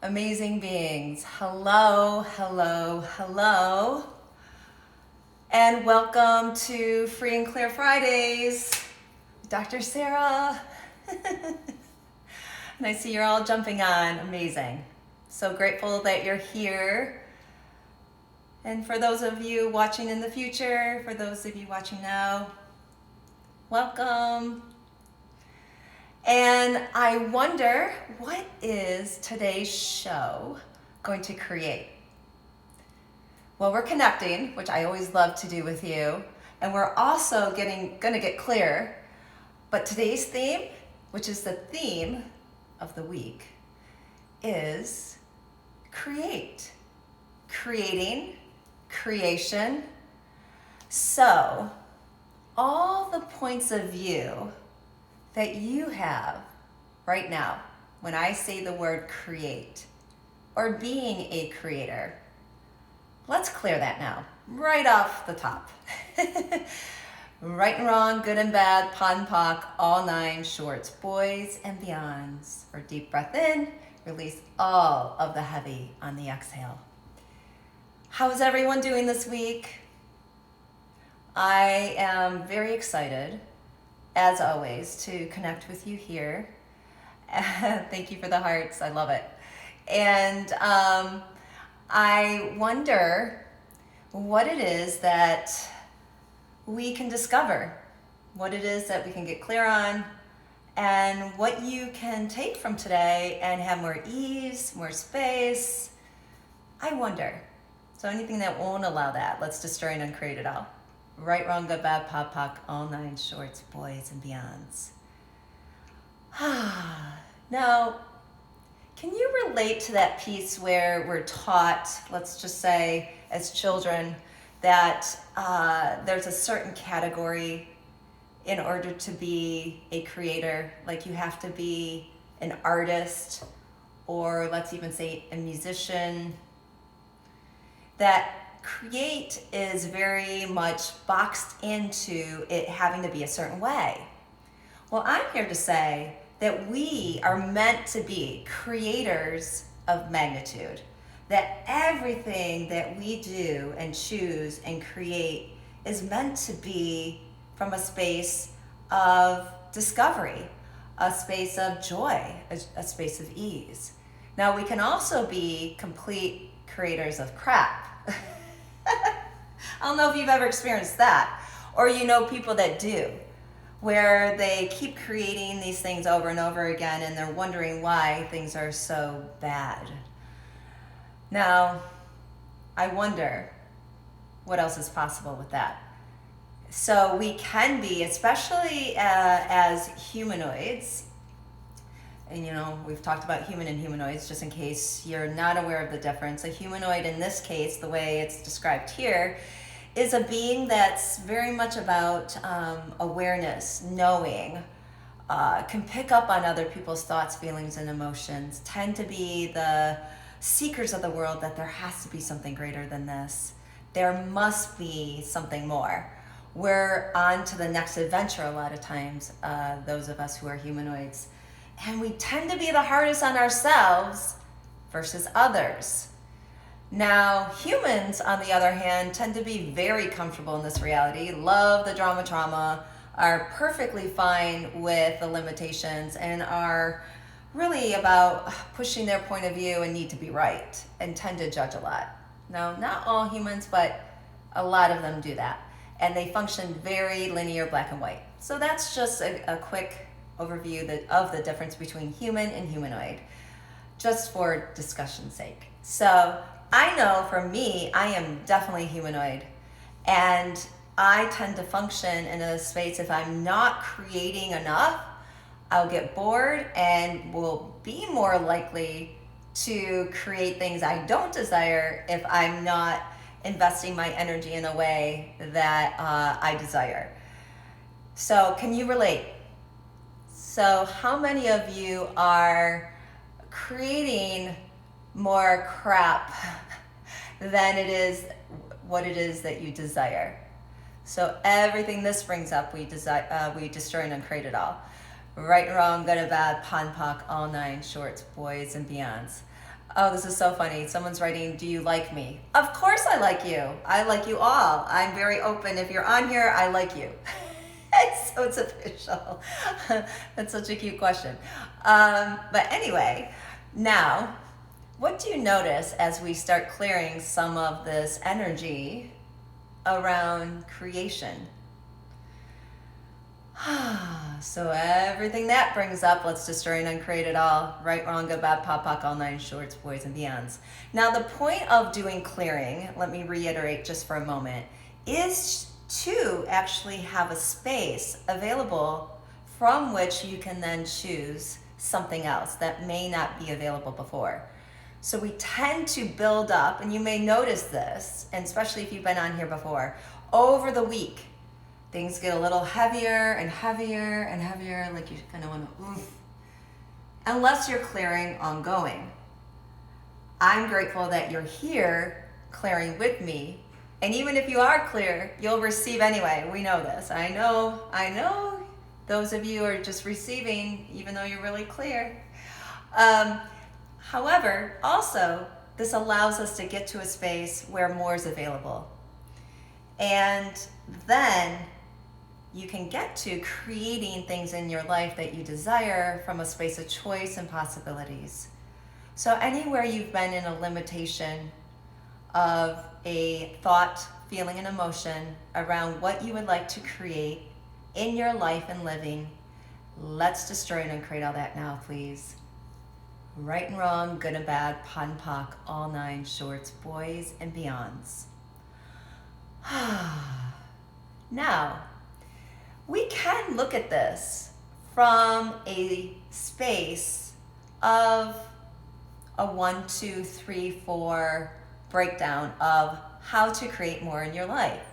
Amazing beings. Hello, hello, hello. And welcome to Free and Clear Fridays. Dr. Sarah. And I see you're all jumping on. Amazing. So grateful that you're here. And for those of you watching in the future, for those of you watching now, welcome. And I wonder, what is today's show going to create? Well, we're connecting, which I always love to do with you, and we're also going to get clear. But today's theme, which is the theme of the week, is create. Creating, creation. So, all the points of view that you have right now when I say the word create or being a creator, let's clear that now, right off the top. Right and wrong, good and bad, pon poc, all nine shorts, boys and beyonds. Or deep breath in, release all of the heavy on the exhale. How's everyone doing this week? I am very excited, as always, to connect with you here. Thank you for the hearts. I love it. And I wonder what it is that we can discover, what it is that we can get clear on, and what you can take from today and have more ease, more space. I wonder. So anything that won't allow that, let's destroy and uncreate it all. Right, wrong, good, bad, pop, poc, all nine shorts, boys and beyonds. Now, can you relate to that piece where we're taught, let's just say as children, that there's a certain category in order to be a creator? Like you have to be an artist, or let's even say a musician. That create is very much boxed into it having to be a certain way. Well, I'm here to say that we are meant to be creators of magnitude, that everything that we do and choose and create is meant to be from a space of discovery, a space of joy, a space of ease. Now, we can also be complete creators of crap. I don't know if you've ever experienced that, or you know people that do, where they keep creating these things over and over again and they're wondering why things are so bad. Now, I wonder what else is possible with that. So we can be, especially as humanoids, and you know, we've talked about human and humanoids just in case you're not aware of the difference. A humanoid in this case, the way it's described here, is a being that's very much about awareness, knowing, can pick up on other people's thoughts, feelings, and emotions, tend to be the seekers of the world, that there has to be something greater than this. There must be something more. We're on to the next adventure a lot of times, those of us who are humanoids. And we tend to be the hardest on ourselves versus others. Now, humans, on the other hand, tend to be very comfortable in this reality, love the drama trauma, are perfectly fine with the limitations, and are really about pushing their point of view and need to be right, and tend to judge a lot. Now, not all humans, but a lot of them do that. And they function very linear, black and white. So that's just a quick overview of the difference between human and humanoid, just for discussion's sake. So I know for me, I am definitely humanoid, and I tend to function in a space, if I'm not creating enough, I'll get bored and will be more likely to create things I don't desire if I'm not investing my energy in a way that I desire. So can you relate? So how many of you are creating more crap than it is what it is that you desire? So everything this brings up, we destroy and uncreate it all. Right and wrong, good and bad, pon poc, all nine shorts, boys and beyonds. Oh, this is so funny. Someone's writing, do you like me? Of course I like you. I like you all. I'm very open. If you're on here, I like you. So it's official. That's such a cute question. But anyway, now, what do you notice as we start clearing some of this energy around creation? So everything that brings up, let's destroy and uncreate it all. Right, wrong, good, bad, pop, pock, all nine shorts, boys and beyonds. Now the point of doing clearing, let me reiterate just for a moment, is to actually have a space available from which you can then choose something else that may not be available before. So we tend to build up, and you may notice this, and especially if you've been on here before, over the week, things get a little heavier and heavier and heavier, like you kind of want to, oof. Unless you're clearing ongoing. I'm grateful that you're here clearing with me. And even if you are clear, you'll receive anyway. We know this. I know those of you are just receiving, even though you're really clear. However, also, this allows us to get to a space where more is available. And then you can get to creating things in your life that you desire from a space of choice and possibilities. So anywhere you've been in a limitation of a thought, feeling, and emotion around what you would like to create in your life and living, let's destroy and uncreate all that now, please. Right and wrong, good and bad, POD and POC, all nine shorts, boys and beyonds. Now, we can look at this from a space of a 1, 2, 3, 4 breakdown of how to create more in your life.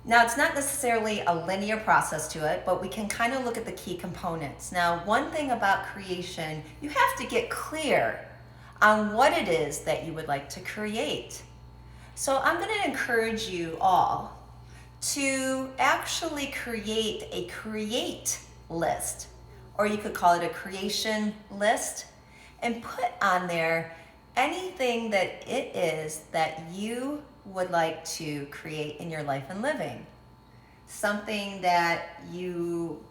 Now, it's not necessarily a linear process to it, but we can kind of look at the key components. Now, one thing about creation, you have to get clear on what it is that you would like to create. So I'm going to encourage you all to actually create a create list, or you could call it a creation list, and put on there anything that it is that you would like to create in your life and living. Something that you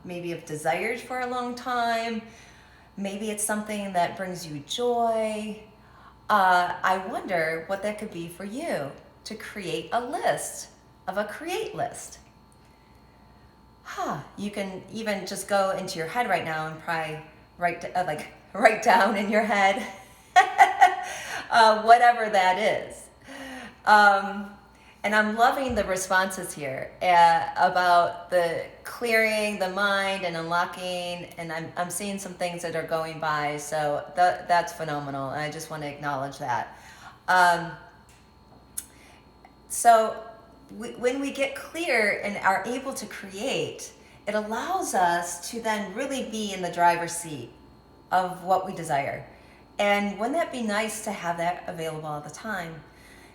maybe have desired for a long time. Maybe it's something that brings you joy. I wonder what that could be for you to create a list of a create list. You can even just go into your head right now and probably write down in your head whatever that is. And I'm loving the responses here about the clearing the mind and unlocking, and I'm seeing some things that are going by, so that's phenomenal, and I just want to acknowledge that. So when we get clear and are able to create, it allows us to then really be in the driver's seat of what we desire. And wouldn't that be nice to have that available all the time?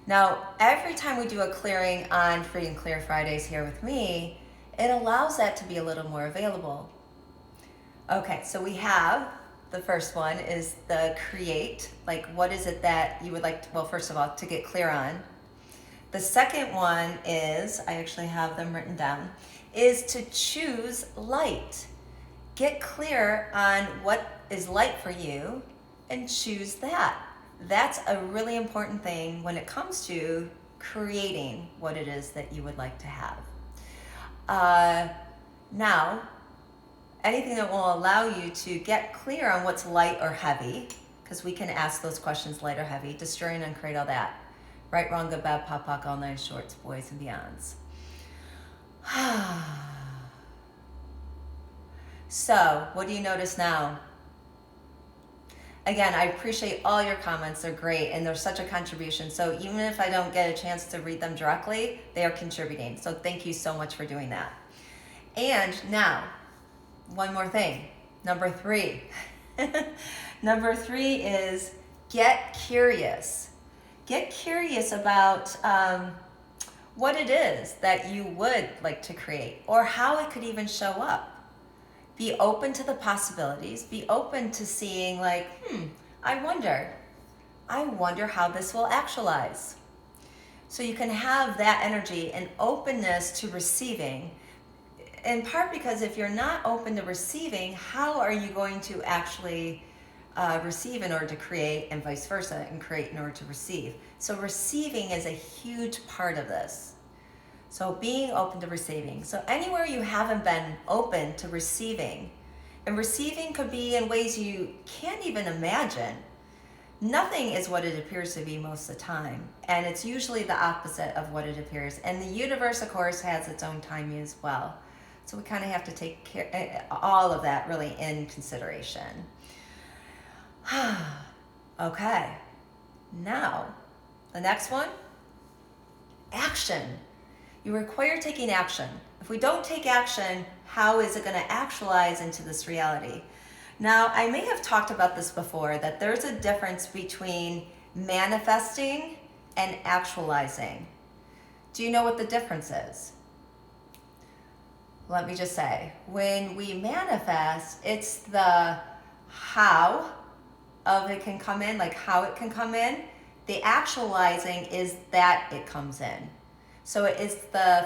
Now, every time we do a clearing on Free and Clear Fridays here with me, it allows that to be a little more available. Okay, so we have the first one is the create, like what is it that you would like to, well, first of all, to get clear on. The second one is, I actually have them written down, is to choose light. Get clear on what is light for you and choose that. That's a really important thing when it comes to creating what it is that you would like to have. Now, anything that will allow you to get clear on what's light or heavy, because we can ask those questions, light or heavy, destroy and uncreate all that. Right, wrong, good, bad, pop, pock, all nine shorts, boys and beyonds. So, what do you notice now? Again, I appreciate all your comments. They're great, and they're such a contribution. So even if I don't get a chance to read them directly, they are contributing. So thank you so much for doing that. And now, one more thing. Number 3. Number 3 is get curious. Get curious about what it is that you would like to create, or how it could even show up. Be open to the possibilities. Be open to seeing like, I wonder how this will actualize. So you can have that energy and openness to receiving, in part because if you're not open to receiving, how are you going to actually receive in order to create, and vice versa, and create in order to receive? So receiving is a huge part of this. So being open to receiving. So anywhere you haven't been open to receiving, and receiving could be in ways you can't even imagine. Nothing is what it appears to be most of the time, and it's usually the opposite of what it appears. And the universe, of course, has its own timing as well. So we kind of have to take care, all of that really in consideration. Okay, now the next one, action. You require taking action. If we don't take action, how is it going to actualize into this reality? Now, I may have talked about this before, that there's a difference between manifesting and actualizing. Do you know what the difference is? Let me just say, when we manifest, it's the how of it can come in, like how it can come in. The actualizing is that it comes in. So it's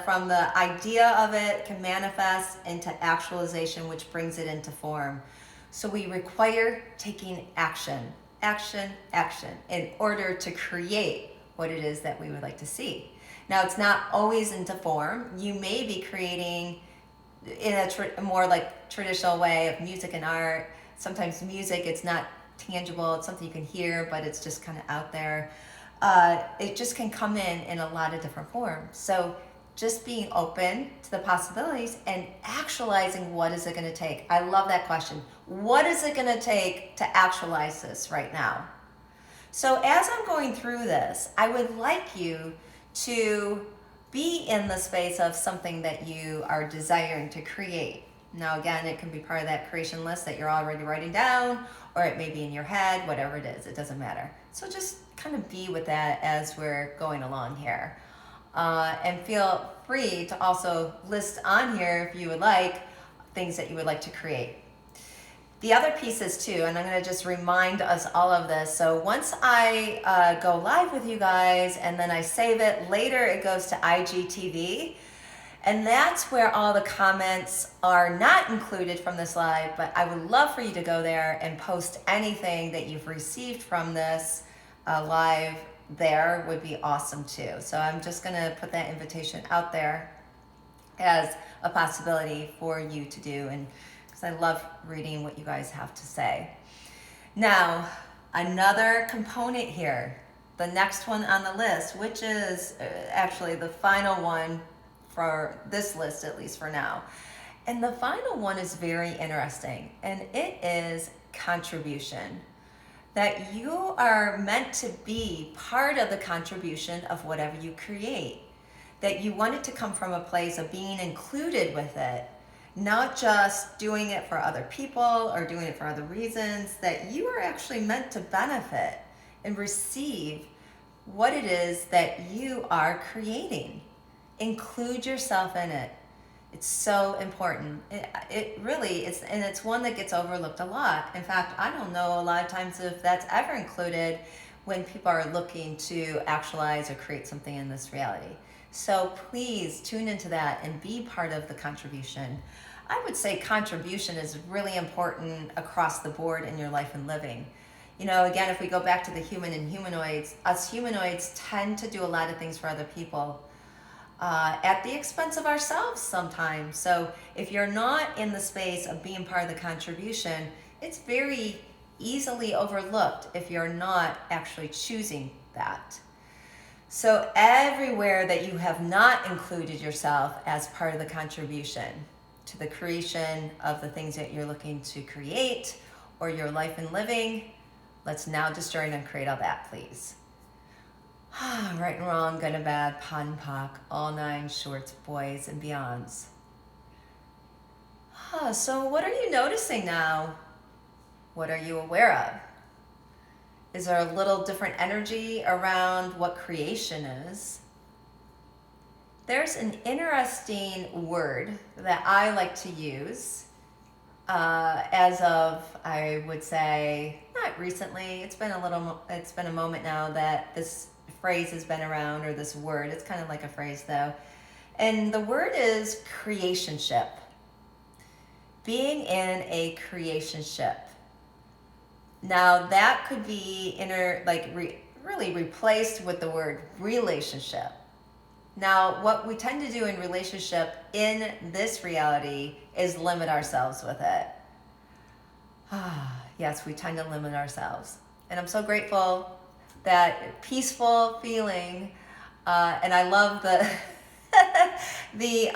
from the idea of it can manifest into actualization, which brings it into form. So we require taking action, in order to create what it is that we would like to see. Now, it's not always into form. You may be creating in a more like traditional way of music and art. Sometimes music, it's not tangible. It's something you can hear, but it's just kind of out there. It just can come in a lot of different forms. So just being open to the possibilities and actualizing, what is it going to take? I love that question. What is it going to take to actualize this right now? So as I'm going through this, I would like you to be in the space of something that you are desiring to create. Now, again, it can be part of that creation list that you're already writing down, or it may be in your head, whatever it is, it doesn't matter. So just kind of be with that as we're going along here. And feel free to also list on here, if you would like, things that you would like to create. The other pieces too, and I'm going to just remind us all of this. So once I go live with you guys and then I save it, later it goes to IGTV. And that's where all the comments are not included from this live, but I would love for you to go there and post anything that you've received from this live. There would be awesome too. So I'm just going to put that invitation out there as a possibility for you to do, and because I love reading what you guys have to say. Now, another component here, the next one on the list, which is actually the final one for this list, at least for now. And the final one is very interesting, and it is contribution. That you are meant to be part of the contribution of whatever you create. That you want it to come from a place of being included with it, not just doing it for other people or doing it for other reasons, that you are actually meant to benefit and receive what it is that you are creating. Include yourself in it. It's so important. It really is, and it's one that gets overlooked a lot. In fact, I don't know a lot of times if that's ever included when people are looking to actualize or create something in this reality. So please tune into that and be part of the contribution. I would say contribution is really important across the board in your life and living. You know, again, if we go back to the human and humanoids, us humanoids tend to do a lot of things for other people. At the expense of ourselves sometimes. So if you're not in the space of being part of the contribution, it's very easily overlooked if you're not actually choosing that. So everywhere that you have not included yourself as part of the contribution to the creation of the things that you're looking to create or your life and living, let's now destroy and create all that, please. Right and wrong, good and bad, POD and POC, all nine shorts, boys and beyonds. So what are you noticing now? What are you aware of? Is there a little different energy around what creation is? There's an interesting word that I like to use as of, I would say, not recently. It's been a moment now that this phrase has been around, or this word. It's kind of like a phrase though. And the word is creationship. Being in a creationship. Now that could be really replaced with the word relationship. Now, what we tend to do in relationship in this reality is limit ourselves with it. Yes, we tend to limit ourselves. And I'm so grateful that peaceful feeling, and I love the the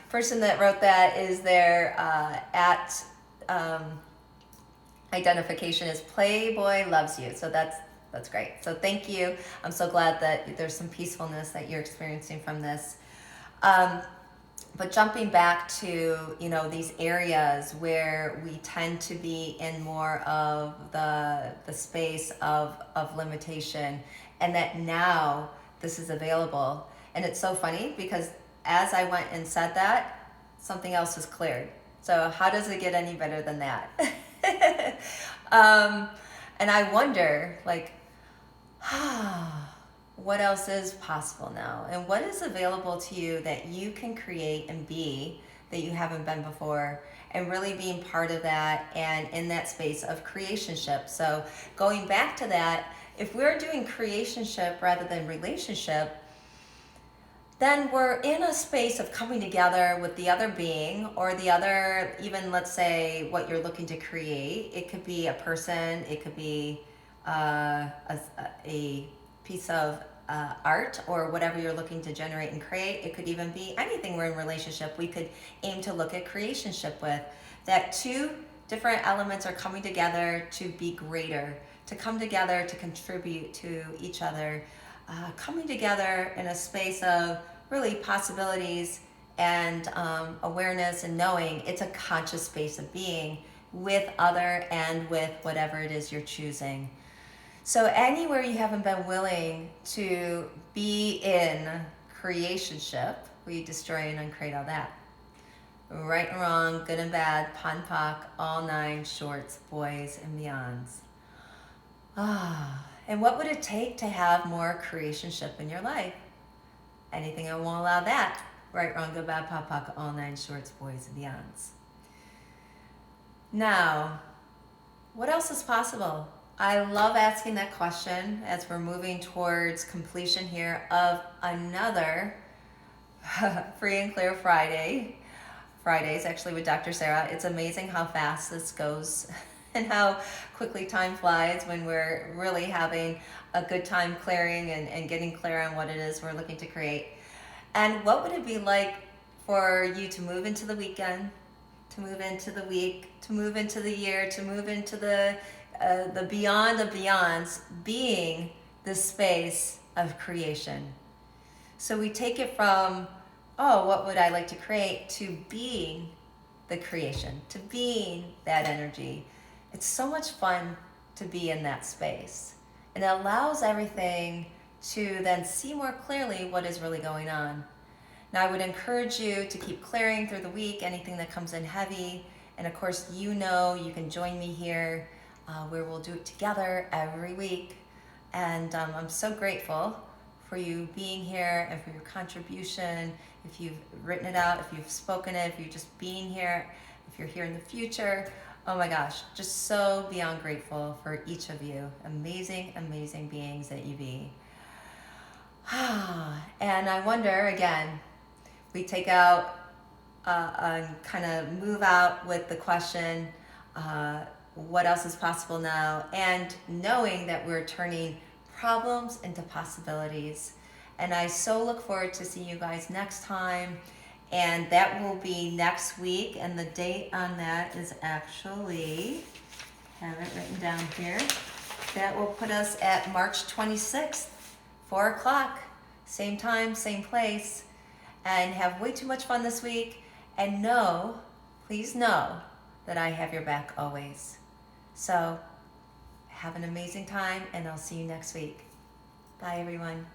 person that wrote that is their at identification is Playboy Loves You. So that's great. So thank you. I'm so glad that there's some peacefulness that you're experiencing from this. But jumping back to, these areas where we tend to be in more of the space of limitation, and that now this is available. And it's so funny because as I went and said that, something else is cleared. So how does it get any better than that? And I wonder, what else is possible now? And what is available to you that you can create and be that you haven't been before? And really being part of that and in that space of creationship. So going back to that, if we're doing creationship rather than relationship, then we're in a space of coming together with the other being or the other, even let's say what you're looking to create. It could be a person, it could be a piece of art or whatever you're looking to generate and create. It could even be anything we're in relationship. We could aim to look at creationship with. That two different elements are coming together to be greater, to come together to contribute to each other. Coming together in a space of really possibilities and awareness and knowing. It's a conscious space of being with other and with whatever it is you're choosing. So anywhere you haven't been willing to be in creationship, we destroy and uncreate all that. Right and wrong, good and bad, pon poc, all nine shorts, boys and beyonds. And what would it take to have more creationship in your life? Anything that won't allow that. Right, wrong, good, bad, pop, poc, all nine shorts, boys, and beyonds. Now, what else is possible? I love asking that question as we're moving towards completion here of another Free and Clear Fridays, actually with Dr. Sarah. It's amazing how fast this goes and how quickly time flies when we're really having a good time clearing and getting clear on what it is we're looking to create. And what would it be like for you to move into the weekend, to move into the week, to move into the year, to move into the beyond of beyonds, being the space of creation. So we take it from, what would I like to create, to being the creation, to being that energy. It's so much fun to be in that space. And it allows everything to then see more clearly what is really going on. Now, I would encourage you to keep clearing through the week, anything that comes in heavy. And of course, you can join me here where we'll do it together every week. And I'm so grateful for you being here and for your contribution. If you've written it out, if you've spoken it, if you're just being here, if you're here in the future, oh my gosh, just so beyond grateful for each of you. Amazing, amazing beings that you be. And I wonder, again, we take out and kind of move out with the question, what else is possible now? And knowing that we're turning problems into possibilities. And I so look forward to seeing you guys next time. And that will be next week. And the date on that is actually, have it written down here. That will put us at March 26th, 4 o'clock, same time, same place. And have way too much fun this week. And please know that I have your back always. So have an amazing time, and I'll see you next week. Bye, everyone.